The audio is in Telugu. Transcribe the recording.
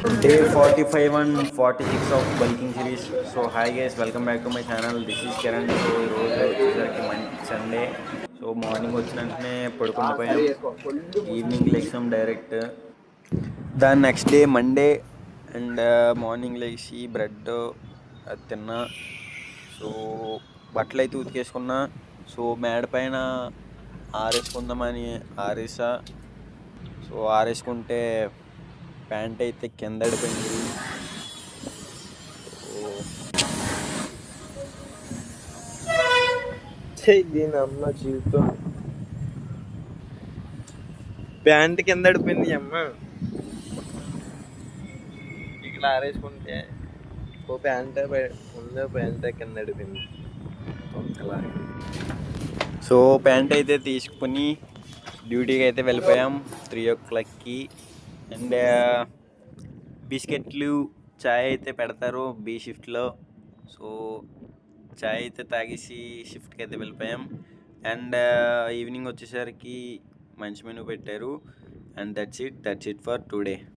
Day 45 and 46 of bulking series. So hi guys, welcome back to my channel. This is Kiran. So ఈరోజు వచ్చేసరికి మంచి సండే. సో మార్నింగ్ వచ్చిన వెంటనే పడుకుని పోయాం, ఈవినింగ్ లేచాం డైరెక్ట్. దాని next day Monday and morning లేచి బ్రెడ్ అది తిన్నా. సో బట్టలు అయితే ఉతికేసుకున్నా. సో మేడ పైన ఆరేసుకుందామని ఆరేసా. సో ఆరేసుకుంటే ప్యాంట్ అయితే కింద పడిపోయింది. దీని అమ్మ జీవితం ప్యాంట్ కింద పడిపోయింది అమ్మ. ఇక్కడ ఆరేసుకుంటే ఓ ప్యాంట్ ముందు ప్యాంట్ కింద పడిపోయింది. సో ప్యాంట్ అయితే తీసుకుని డ్యూటీకి అయితే వెళ్ళిపోయాం 3 o'clockకి. అండ్ బిస్కెట్లు చాయ్ అయితే పెడతారు బి షిఫ్ట్లో. సో చాయ్ అయితే తాగేసి షిఫ్ట్కి అయితే వెళ్ళిపోయాం. అండ్ ఈవినింగ్ వచ్చేసరికి మంచి మెనూ పెట్టారు. And that's it for today.